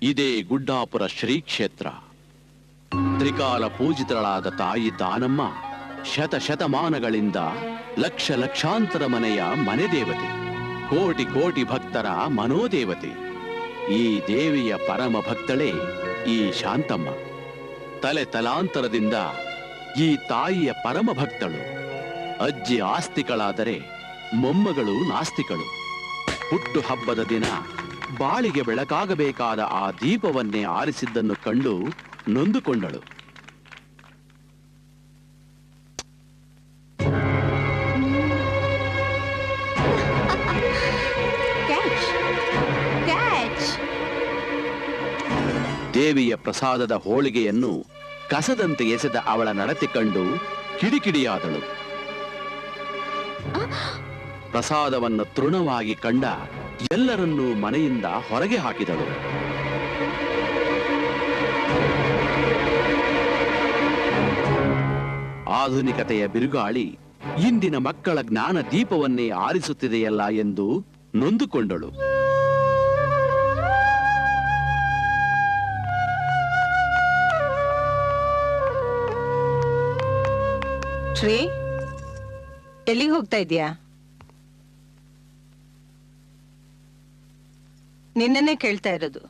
ಇದೇ ಗುಡ್ಡಾಪುರ ಶ್ರೀ ಕ್ಷೇತ್ರ. ತ್ರಿಕಾಲ ಪೂಜಿತಳಾದ ತಾಯಿ ದಾನಮ್ಮ ಶತಶತಮಾನಗಳಿಂದ ಲಕ್ಷಾಂತರ ಮನೆಯ ಮನೆ ದೇವತೆ, ಕೋಟಿ ಕೋಟಿ ಭಕ್ತರ ಮನೋದೇವತೆ. ಈ ದೇವಿಯ ಪರಮ ಭಕ್ತಳೇ ಈ ಶಾಂತಮ್ಮ. ತಲೆ ತಲಾಂತರದಿಂದ ಈ ತಾಯಿಯ ಪರಮ ಭಕ್ತಳು. ಅಜ್ಜಿ ಆಸ್ತಿಕಳಾದರೆ ಮೊಮ್ಮಗಳು ನಾಸ್ತಿಕಳು. ಹುಟ್ಟು ಹಬ್ಬದ ದಿನ ಬಾಳಿಗೆ ಬೆಳಕಾಗಬೇಕಾದ ಆ ದೀಪವನ್ನೇ ಆರಿಸಿದ್ದನ್ನು ಕಂಡು ನೊಂದುಕೊಂಡಳು. ದೇವಿಯ ಪ್ರಸಾದದ ಹೋಳಿಗೆಯನ್ನು ಕಸದಂತೆ ಎಸೆದ ಅವಳ ನಡತೆ ಕಂಡು ಕಿಡಿಕಿಡಿಯಾದಳು. ಪ್ರಸಾದವನ್ನು ತೃಣವಾಗಿ ಕಂಡ ಎಲ್ಲರನ್ನೂ ಮನೆಯಿಂದ ಹೊರಗೆ ಹಾಕಿದಳು. ಆಧುನಿಕತೆಯ ಬಿರುಗಾಳಿ ಇಂದಿನ ಮಕ್ಕಳ ಜ್ಞಾನ ದೀಪವನ್ನೇ ಆರಿಸುತ್ತಿದೆಯಲ್ಲ ಎಂದು ನೊಂದುಕೊಂಡಳು. ಶ್ರೀ, ಎಲ್ಲಿಗೆ ಹೋಗ್ತಾ ಇದೀಯಾ? ನಿನ್ನನ್ನೇ ಕೇಳ್ತಾ ಇರೋದು.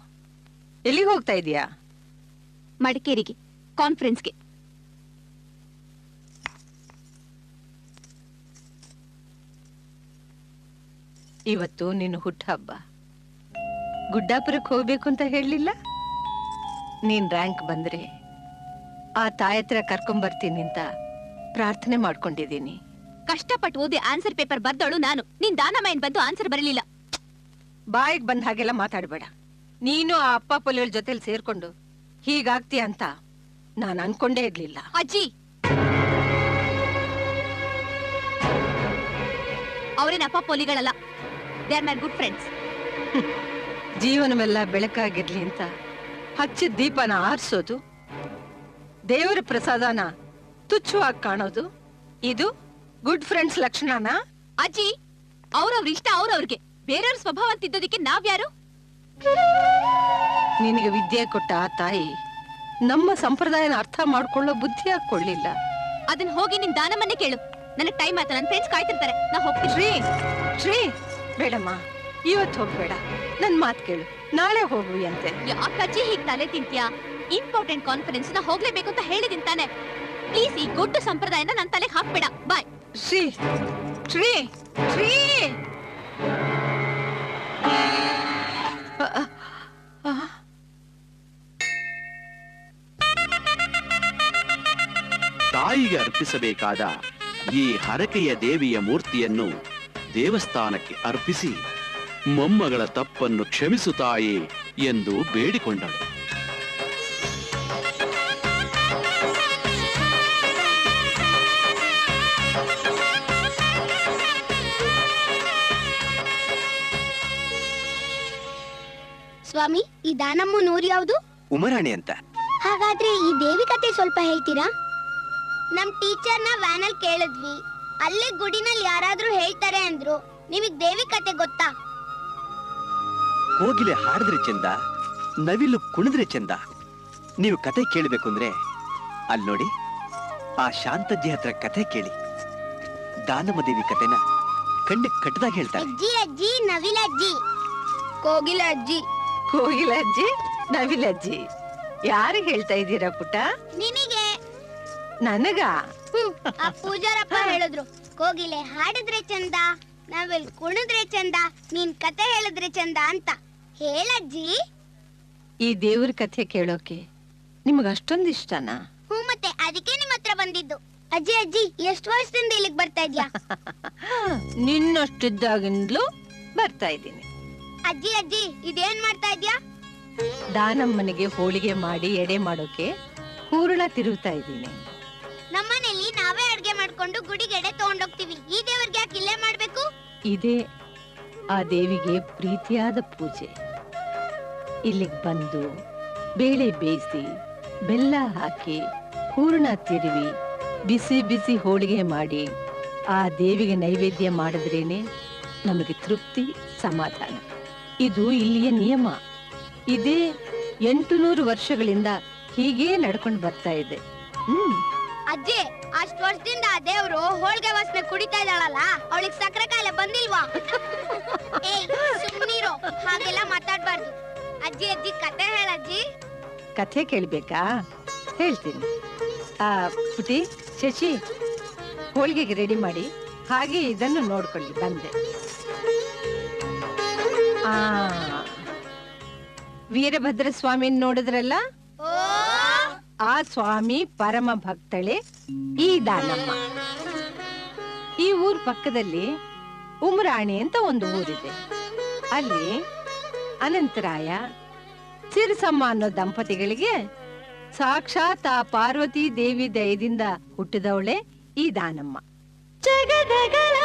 ಎಲ್ಲಿಗೆ ಹೋಗ್ತಾ ಇದೀಯಾ? ಮಡಿಕೇರಿಗೆ, ಕಾನ್ಫರೆನ್ಸ್ಗೆ. ಇವತ್ತು ನಿನ್ನ ಹುಟ್ಟು ಹಬ್ಬ. ಗುಡ್ಡಾಪುರಕ್ಕೆ ಹೋಗ್ಬೇಕು ಅಂತ ಹೇಳಲಿಲ್ಲ? ನೀನ್ ರ್ಯಾಂಕ್ ಬಂದ್ರೆ ಆ ತಾಯಿ ಹತ್ರ ಕರ್ಕೊಂಬರ್ತೀನಿ ಅಂತ ಪ್ರಾರ್ಥನೆ ಮಾಡ್ಕೊಂಡಿದ್ದೀನಿ. ಕಷ್ಟಪಟ್ಟು ಓದಿ ಆನ್ಸರ್ ಪೇಪರ್ ಬರ್ದವಳು ನಾನು. ನೀನ್ ದಾನಮಯನ್ ಬಂದು ಆನ್ಸರ್ ಬರಲಿಲ್ಲ. ಬಾಯಿಗೆ ಬಂದ ಹಾಗೆಲ್ಲ ಮಾತಾಡಬೇಡ. ನೀನು ಆ ಅಪ್ಪ ಪೊಲಿಯಲ್ ಜೊತೆಲಿ ಸೇರ್ಕೊಂಡು ಹೀಗಾಗ್ತೀಯ ಅಂತ ನಾನು ಅನ್ಕೊಂಡೇ ಇರ್ಲಿಲ್ಲ. ಅಜ್ಜಿ, ಅವರೇನ ಅಪ್ಪ ಪೊಲಿಗಳಲ್ಲ. They are my good friends. ಜೀವನವೆಲ್ಲ ಬೆಳಕಾಗಿರ್ಲಿ ಅಂತ ಹಚ್ಚಿದ ದೀಪನ ಆರಿಸೋದು, ದೇವರ ಪ್ರಸಾದನ ತುಚ್ಛವಾಗಿ ಕಾಣೋದು, ಇದು ಗುಡ್ ಫ್ರೆಂಡ್ಸ್ ಲಕ್ಷಣನಾ? ಅಜ್ಜಿ, ಅವ್ರವ್ರ ಇಷ್ಟ ಅವ್ರವ್ರಿಗೆ. ಬೇರೆಯವ್ರ ಸ್ವಭಾವ ಅಂತಿದ್ದೋದಕ್ಕೆ ನಾವ್ಯಾರು? ನಿನಗೆ ವಿದ್ಯೆ ಕೊಟ್ಟ ಆ ತಾಯಿ ನಮ್ಮ ಸಂಪ್ರದಾಯನ ಅರ್ಥ ಮಾಡ್ಕೊಳ್ಳೋ ಬುದ್ಧಿ ಹಾಕೊಳ್ಳಿಲ್ಲ. ಅದನ್ನ ಹೋಗಿ ನಿನ್ ದಾನಮ್ಮನ್ನೇ ಕೇಳು. ನನಗೆ ಟೈಮ್ ಆಯ್ತು, ನನ್ನ ಫ್ರೆಂಡ್ಸ್ ಕಾಯ್ತಿರ್ತಾರೆ. ನಾ ಹೋಗ್ತೀನಿ. ಶ್ರೀ, ಬೇಡಮ್ಮ, ಇವತ್ತು ಹೋಗ್ಬೇಡ. ನನ್ ಮಾತು ಕೇಳು, ನಾಳೆ ಹೋಗು ಅಂತೆ. ಯಾಕಜ್ಜಿ ಹೀಗ್ ತಲೆ ತಿಂತ್ಯಾ? ಇಂಪಾರ್ಟೆಂಟ್ ಕಾನ್ಫರೆನ್ಸ್ ನಾ ಹೋಗ್ಲೇಬೇಕು ಅಂತ ಹೇಳಿದೀನಿ ತಾನೆ. ಪ್ಲೀಸ್ ಈ ಗೊಡ್ಡ ಸಂಪ್ರದಾಯನ ನನ್ನ ತಲೆಗೆ ಹಾಕ್ಬೇಡ. ಬಾಯ್. ಶ್ರೀ, ಶ್ರೀ, ಶ್ರೀ. ತಾಯಿಗೆ ಅರ್ಪಿಸಬೇಕಾದ ಈ ಹರಕೆಯ ದೇವಿಯ ಮೂರ್ತಿಯನ್ನು ದೇವಸ್ಥಾನಕ್ಕೆ ಅರ್ಪಿಸಿ ಮೊಮ್ಮಗಳ ತಪ್ಪನ್ನು ಕ್ಷಮಿಸು ತಾಯಿ ಎಂದು ಬೇಡಿಕೊಂಡಳು. ಸ್ವಾಮಿ, ಈ ದಾನಮ್ಮ ನೂರು ಯಾವುದು? ಉಮರಾಣಿ ಅಂತ. ಹಾಗಾದ್ರೆ ಈ ದೇವಿ ಕತೆ ಸ್ವಲ್ಪ ಹೇಳ್ತೀರಾ? ನಮ್ ಟೀಚರ್ನ ವ್ಯಾನಲ್ಲಿ ಕೇಳಿದ್ವಿ. ಅಲ್ಲೇ ಗುಡಿನಲ್ಲಿ ಯಾರಾದ್ರೂ ಹೇಳ್ತಾರೆ ಅಂದ್ರು. ನಿಮಗ್ ದೇವಿ ಕತೆ ಗೊತ್ತಾ? ಕೋಗಿಲೆ ಹಾಡಿದ್ರೆ ಚಂದ, ನವಿಲು ಕುಣಿದ್ರೆ ಚಂದ. ನೀವು ಕತೆ ಕೇಳಬೇಕು ಅಂದ್ರೆ ಅಲ್ಲಿ ನೋಡಿ, ಆ ಶಾಂತಜ್ಜಿ ಹತ್ರ ಕತೆ ಕೇಳಿ. ದಾನಮ್ಮ ದೇವಿ ಕತೆನ ಕಣ್ಣಿಗೆ ಕಟ್ಟದಾಗ ಹೇಳ್ತಾರೆ. ಅಜ್ಜಿ ಅಜ್ಜಿ ನವಿಲಜ್ಜಿ, ಕೋಗಿಲೆ ಅಜ್ಜಿ. ಕೋಗಿಲೆ ಅಜ್ಜಿ, ನವಿಲೆ ಅಜ್ಜಿ. ಯಾರಿಗೆ ಹೇಳ್ತಾ ಇದ್ದೀರಾ ಪುಟ್ಟ? ನಿನಗೆ. ನನಗ? ಆ ಪೂಜಾರಪ್ಪ ಹೇಳಿದ್ರು, ಕೋಗಿಲೆ ಹಾಡಿದ್ರೆ ಚಂದ, ನವಿಲ್ ಕುಣಿದ್ರೆ ಚಂದ, ನೀನ್ ಕತೆ ಹೇಳಿದ್ರೆ ಚಂದ ಅಂತ. ಹೇಳಜ್ಜಿ. ಈ ದೇವ್ರ ಕಥೆ ಕೇಳೋಕೆ ನಿಮಗ ಅಷ್ಟೊಂದು ಇಷ್ಟನಾ? ಮತ್ತೆ ಅದಕ್ಕೆ ನಿಮ್ ಹತ್ರ ಬಂದಿದ್ದು. ಅಜ್ಜಿ ಅಜ್ಜಿ, ಎಷ್ಟು ವರ್ಷದಿಂದ ಇಲ್ಲಿಗೆ ಬರ್ತಾ ಇದ್ಯಾ? ನಿನ್ನಷ್ಟಿದ್ದಾಗಿಂದಲೂ ಬರ್ತಾ ಇದ್ದೀನಿ. ಅಜ್ಜಿ ಅಜ್ಜಿ, ಇದೇನ್ ಮಾಡ್ತಾ ಇದ್ಯಾ? ದಾನಮ್ಮನಿಗೆ ಹೋಳಿಗೆ ಮಾಡಿ ಎಡೆ ಮಾಡೋಕೆ ಹೂರಣ ತಿರುಗ್ತಾ ಇದ್ದೀನಿ. ನಮ್ಮನೇಲಿ ನಾವೇ ಅಡ್ಗೆ ಮಾಡ್ಕೊಂಡು ಗುಡಿಗೆ ಎಡೆ ತಗೊಂಡೋಗ್ತೀವಿ. ಈ ದೇವರಿಗೆ ಯಾಕೆ ಇಲ್ಲೇ ಮಾಡ್ಬೇಕು? ಇದೇ ಆ ದೇವಿಗೆ ಪ್ರೀತಿಯಾದ ಪೂಜೆ. ಇಲ್ಲಿಗೆ ಬಂದು ಬೇಳೆ ಬೇಯಿಸಿ, ಬೆಲ್ಲ ಹಾಕಿ, ಹೂರಣ ತಿರುವಿ, ಬಿಸಿ ಬಿಸಿ ಹೋಳಿಗೆ ಮಾಡಿ ಆ ದೇವಿಗೆ ನೈವೇದ್ಯ ಮಾಡಿದ್ರೇನೆ ನಮಗೆ ತೃಪ್ತಿ, ಸಮಾಧಾನ. ಇದು ಇಲ್ಲಿಯ ನಿಯಮ. ಇದೇ 800 ವರ್ಷಗಳಿಂದ ಹೀಗೇ ನಡ್ಕೊಂಡು ಬರ್ತಾ ಇದೆ. ಅಜ್ಜಿ, ಅಷ್ಟ್ ವರ್ಷದಿಂದ ಆ ದೇವ್ರು ಹೋಳ್ಗೆ ವಾಸನೆ ಕುಡಿತಾ ಇದ್ದಾಳಲ್ಲ, ಅವಳಿಗೆ ಸಕ್ಕರೆ ಕಾಯಿಲೆ ಬಂದಿಲ್ವಾ? ಏಯ್ ಸುಮ್ನಿರೋ, ಹಾಗೆಲ್ಲ ಮಾತಾಡ್ಬಾರ್ದು. ಅಜ್ಜಿ ಅಜ್ಜಿ ಕತೆ ಹೇಳಜ್ಜಿ. ಕಥೆ ಕೇಳ್ಬೇಕಾ? ಹೇಳ್ತೀನಿ. ಪುಟಿ, ಶಶಿ, ಹೋಳಿಗೆಗೆ ರೆಡಿ ಮಾಡಿ. ಹಾಗೆ ಇದನ್ನು ನೋಡ್ಕೊಳ್ಳಿ, ಬಂದೆ. ವೀರಭದ್ರ ಸ್ವಾಮಿ ನೋಡಿದ್ರಲ್ಲ, ಆ ಸ್ವಾಮಿ ಪರಮ ಭಕ್ತಳೆ ಈ ದಾನಮ್ಮ. ಈ ಊರ್ ಪಕ್ಕದಲ್ಲಿ ಉಮರಾಣಿ ಅಂತ ಒಂದು ಊರಿದೆ. ಅಲ್ಲಿ ಅನಂತರಾಯ, ಸಿರಸಮ್ಮ ಅನ್ನೋ ದಂಪತಿಗಳಿಗೆ ಸಾಕ್ಷಾತ್ ಆ ಪಾರ್ವತಿ ದೇವಿ ದಯದಿಂದ ಹುಟ್ಟಿದವಳೆ ಈ ದಾನಮ್ಮ. ಜಗದಗಲ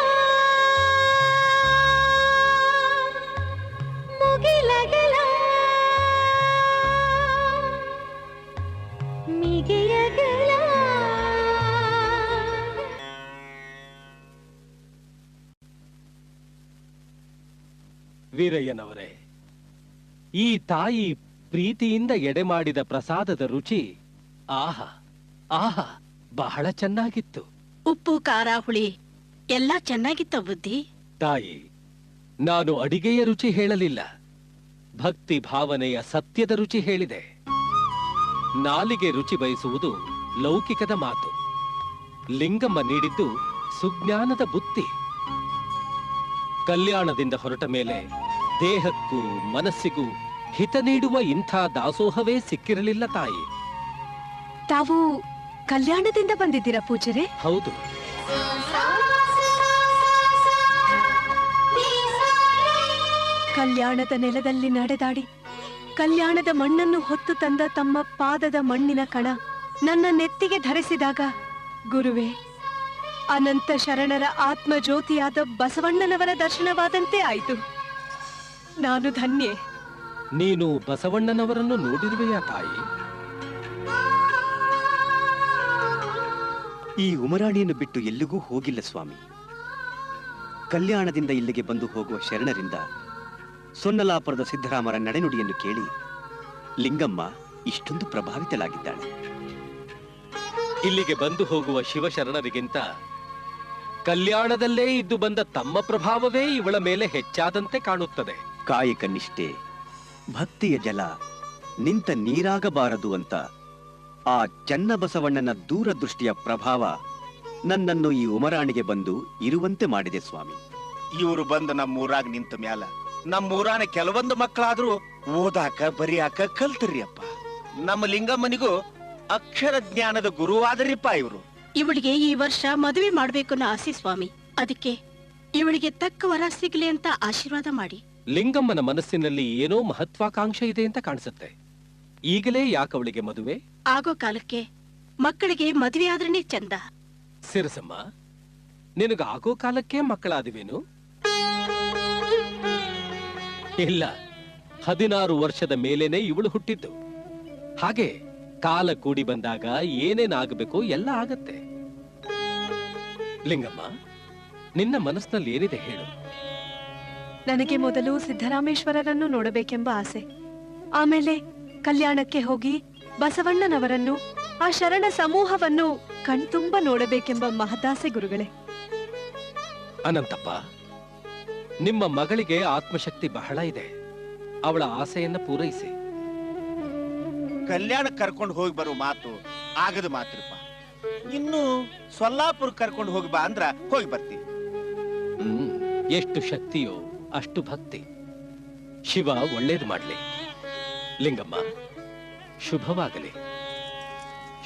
ಮುಗಿಲಗಲ ಮಿಗಿಯಗಲ. ವೀರಯ್ಯನವರೇ, ಈ ತಾಯಿ ಪ್ರೀತಿಯಿಂದ ಎಡೆ ಮಾಡಿದ ಪ್ರಸಾದದ ರುಚಿ ಆಹಾ ಆಹಾ ಬಹಳ ಚೆನ್ನಾಗಿತ್ತು. ಉಪ್ಪು ಖಾರ ಹುಳಿ ಎಲ್ಲ ಚೆನ್ನಾಗಿತ್ತ ಬುದ್ಧಿ. ತಾಯಿ, ನಾನು ಅಡಿಗೆಯ ರುಚಿ ಹೇಳಲಿಲ್ಲ, ಭಕ್ತಿ ಭಾವನೆಯ ಸತ್ಯದ ರುಚಿ ಹೇಳಿದೆ. ನಾಲಿಗೆ ರುಚಿ ಬಯಸುವುದು ಲೌಕಿಕದ ಮಾತು. ಲಿಂಗಮ್ಮ ನೀಡಿದ್ದು ಸುಜ್ಞಾನದ ಬುತ್ತಿ. ಕಲ್ಯಾಣದಿಂದ ಹೊರಟ ಮೇಲೆ ದೇಹಕ್ಕೂ ಮನಸ್ಸಿಗೂ ಹಿತ ನೀಡುವ ಇಂಥ ದಾಸೋಹವೇ ಸಿಕ್ಕಿರಲಿಲ್ಲ ತಾಯಿ. ತಾವು ಕಲ್ಯಾಣದಿಂದ ಬಂದಿದ್ದೀರಾ ಪೂಜರೆ? ಹೌದು. ಕಲ್ಯಾಣದ ನೆಲದಲ್ಲಿ ನಡೆದಾಡಿ ಕಲ್ಯಾಣದ ಮಣ್ಣನ್ನು ಹೊತ್ತು ತಂದ ತಮ್ಮ ಪಾದದ ಮಣ್ಣಿನ ಕಣ ನನ್ನ ನೆತ್ತಿಗೆ ಧರಿಸಿದಾಗ, ಗುರುವೇ, ಅನಂತ ಶರಣರ ಆತ್ಮಜ್ಯೋತಿಯಾದ ಬಸವಣ್ಣನವರ ದರ್ಶನವಾದಂತೆ ಆಯಿತು. ನಾನು ಧನ್ಯೆ. ನೀನು ಬಸವಣ್ಣನವರನ್ನು ನೋಡಿರುವೆಯಾ ತಾಯಿ? ಈ ಉಮರಾಣಿಯನ್ನು ಬಿಟ್ಟು ಎಲ್ಲಿಗೂ ಹೋಗಿಲ್ಲ ಸ್ವಾಮಿ. ಕಲ್ಯಾಣದಿಂದ ಇಲ್ಲಿಗೆ ಬಂದು ಹೋಗುವ ಶರಣರಿಂದ ಸೊನ್ನಲಾಪುರದ ಸಿದ್ದರಾಮರ ನಡೆನುಡಿಯನ್ನು ಕೇಳಿ ಲಿಂಗಮ್ಮ ಇಷ್ಟೊಂದು ಪ್ರಭಾವಿತಳಾಗಿದ್ದಾಳೆ. ಇಲ್ಲಿಗೆ ಬಂದು ಹೋಗುವ ಶಿವಶರಣರಿಗಿಂತ ಕಲ್ಯಾಣದಲ್ಲೇ ಇದ್ದು ಬಂದ ತಮ್ಮ ಪ್ರಭಾವವೇ ಇವಳ ಮೇಲೆ ಹೆಚ್ಚಾದಂತೆ ಕಾಣುತ್ತದೆ. ಕಾಯಕ ನಿಷ್ಠೆ, ಭಕ್ತಿಯ ಜಲ ನಿಂತ ನೀರಾಗಬಾರದು ಅಂತ ಆ ಚನ್ನಬಸವಣ್ಣನ ದೂರದೃಷ್ಟಿಯ ಪ್ರಭಾವ ನನ್ನನ್ನು ಈ ಉಮರಾಣಿಗೆ ಬಂದು ಇರುವಂತೆ ಮಾಡಿದೆ ಸ್ವಾಮಿ. ಇವರು ಬಂದು ನಮ್ಮೂರಾಗ ನಿಂತ ಮ್ಯಾಲ ನಮ್ಮೂರಾನ ಕೆಲವೊಂದು ಮಕ್ಕಳಾದ್ರೂ ಓದಾಕ ಬರಿಯಾಕ ಕಲ್ತರಿ ಅಪ್ಪ. ನಮ್ಮ ಲಿಂಗಮ್ಮನಿಗೂ ಅಕ್ಷರ ಜ್ಞಾನದ ಗುರುವಾದರಿಪ್ಪ ಇವರು. ಇವಳಿಗೆ ಈ ವರ್ಷ ಮದುವೆ ಮಾಡ್ಬೇಕು ಅನ್ನೋ ಆಸೆ ಸ್ವಾಮಿ. ಅದಕ್ಕೆ ಇವಳಿಗೆ ತಕ್ಕ ವರ ಸಿಗ್ಲಿ ಅಂತ ಆಶೀರ್ವಾದ ಮಾಡಿ. ಲಿಂಗಮ್ಮನ ಮನಸ್ಸಿನಲ್ಲಿ ಏನೋ ಮಹತ್ವಾಕಾಂಕ್ಷೆ ಇದೆ ಅಂತ ಕಾಣಿಸುತ್ತೆ. ಈಗಲೇ ಯಾಕವಳಿಗೆ ಮದುವೆ? ಆಗೋ ಕಾಲಕ್ಕೆ ಮಕ್ಕಳಿಗೆ ಮದುವೆ ಆದ್ರೇನೆ ಚಂದ. ಸಿರಸಮ್ಮ, ನಿನಗ ಆಗೋ ಕಾಲಕ್ಕೆ ಮಕ್ಕಳಾದಿವೇನು? ಇಲ್ಲ, 16 ವರ್ಷದ ಮೇಲೇನೆ ಇವಳು ಹುಟ್ಟಿದ್ದು. ಹಾಗೆ ಕಾಲ ಕೂಡಿ ಬಂದಾಗ ಏನೇನಾಗಬೇಕು ಎಲ್ಲ ಆಗತ್ತೆ. ಲಿಂಗಮ್ಮ, ನಿನ್ನ ಮನಸ್ಸಿನಲ್ಲಿ ಏನಿದೆ ಹೇಳು. ನನಗೆ ಮೊದಲು ಸಿದ್ದರಾಮೇಶ್ವರರನ್ನು ನೋಡಬೇಕೆಂಬ ಆಸೆ. ಆಮೇಲೆ ಕಲ್ಯಾಣಕ್ಕೆ ಹೋಗಿ ಬಸವಣ್ಣನವರನ್ನು, ಆ ಶರಣ ಸಮೂಹವನ್ನು ಕಣ್ತುಂಬ ನೋಡಬೇಕೆಂಬ ಮಹದಾಸೆ ಗುರುಗಳೇ. ಅನಂತಪ್ಪ, ನಿಮ್ಮ ಮಗಳಿಗೆ ಆತ್ಮಶಕ್ತಿ ಬಹಳ ಇದೆ. ಅವಳ ಆಸೆಯನ್ನ ಪೂರೈಸಿ. ಕಲ್ಯಾಣ ಕರ್ಕೊಂಡು ಹೋಗಿ ಬರೋ ಮಾತು ಆಗದ ಮಾತ್ರಪ್ಪ. ಇನ್ನು ಸೊಲ್ಲಾಪುರ ಕರ್ಕೊಂಡು ಹೋಗಿ ಬಾ ಅಂದ್ರ ಹೋಗಿ ಬರ್ತೀವಿ. ಎಷ್ಟು ಶಕ್ತಿಯೋ ಅಷ್ಟು ಭಕ್ತಿ. ಶಿವ ಒಳ್ಳೇದು ಮಾಡ್ಲಿ. ಲಿಂಗಮ್ಮ, ಶುಭವಾಗಲಿ,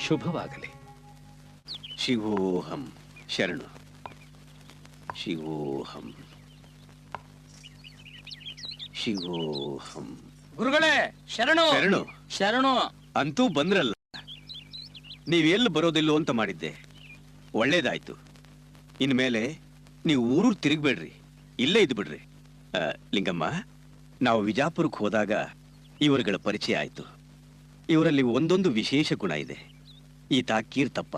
ಶುಭವಾಗಲಿ. ಶಿವೋಹಂ ಶರಣು. ಶಿವೋಹಂ ಶಿವೋಹಂ. ಗುರುಗಳೇ ಶರಣು ಶರಣು ಶರಣು. ಅಂತೂ ಬಂದ್ರಲ್ಲ. ನೀವೆಲ್ಲಿ ಬರೋದಿಲ್ಲೋ ಅಂತ ಮಾಡಿದ್ದೆ. ಒಳ್ಳೇದಾಯ್ತು. ಇನ್ಮೇಲೆ ನೀವು ಊರು ತಿರುಗ್ಬೇಡ್ರಿ, ಇಲ್ಲೇ ಇದ್ದು ಬಿಡ್ರಿ. ಲಿಂಗಮ್ಮ, ನಾವು ವಿಜಾಪುರಕ್ಕೆ ಹೋದಾಗ ಇವರುಗಳ ಪರಿಚಯ ಆಯ್ತು. ಇವರಲ್ಲಿ ಒಂದೊಂದು ವಿಶೇಷ ಗುಣ ಇದೆ. ಈತ ಕೀರ್ತಪ್ಪ,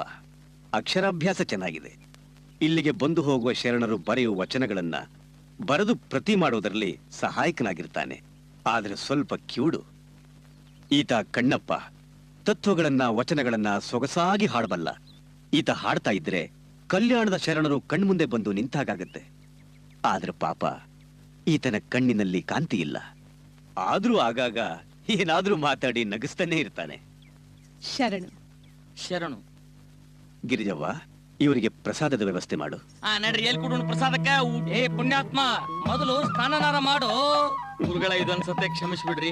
ಅಕ್ಷರಾಭ್ಯಾಸ ಚೆನ್ನಾಗಿದೆ. ಇಲ್ಲಿಗೆ ಬಂದು ಹೋಗುವ ಶರಣರು ಬರೆಯುವ ವಚನಗಳನ್ನ ಬರೆದು ಪ್ರತಿ ಮಾಡೋದರಲ್ಲಿ ಸಹಾಯಕನಾಗಿರ್ತಾನೆ. ಆದ್ರೆ ಸ್ವಲ್ಪ ಕಿವುಡು. ಈತ ಕಣ್ಣಪ್ಪ ತತ್ವಗಳನ್ನ ವಚನಗಳನ್ನ ಸೊಗಸಾಗಿ ಹಾಡಬಲ್ಲ. ಈತ ಹಾಡ್ತಾ ಇದ್ರೆ ಕಲ್ಯಾಣದ ಶರಣರು ಕಣ್ಮುಂದೆ ಬಂದು ನಿಂತಾಗತ್ತೆ. ಆದ್ರೆ ಪಾಪ ಈತನ ಕಣ್ಣಿನಲ್ಲಿ ಕಾಂತಿ ಇಲ್ಲ. ಆದ್ರೂ ಆಗಾಗ ಏನಾದ್ರೂ ಮಾತಾಡಿ ನಗಿಸ್ತಾನೆ ಇರ್ತಾನೆ. ಶರಣು. ಶರಣು. ಗಿರಿಜವ್ವ, ಇವರಿಗೆ ಪ್ರಸಾದದ ವ್ಯವಸ್ಥೆ ಮಾಡು. ನಡ್ರಿ ಎಲ್ಲಿ ಕೊಡೋಣ ಪ್ರಸಾದಕ್ಕ? ಏ ಪುಣ್ಯಾತ್ಮ, ಮೊದಲು ಸ್ನಾನನಾರ ಮಾಡು. ಗುರುಗಳ ಇದೊಂದ್ಸತೆ ಕ್ಷಮಿಸ್ಬಿಡ್ರಿ.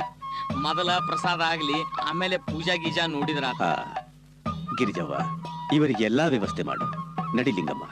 ಮೊದಲ ಪ್ರಸಾದ ಆಗ್ಲಿ, ಆಮೇಲೆ ಪೂಜಾ ಗೀಜಾ ನೋಡಿದ್ರ. ಗಿರಿಜವ್ವ, ಇವರಿಗೆ ಎಲ್ಲಾ ವ್ಯವಸ್ಥೆ ಮಾಡು. ನಡಿಲಿಂಗಮ್ಮ.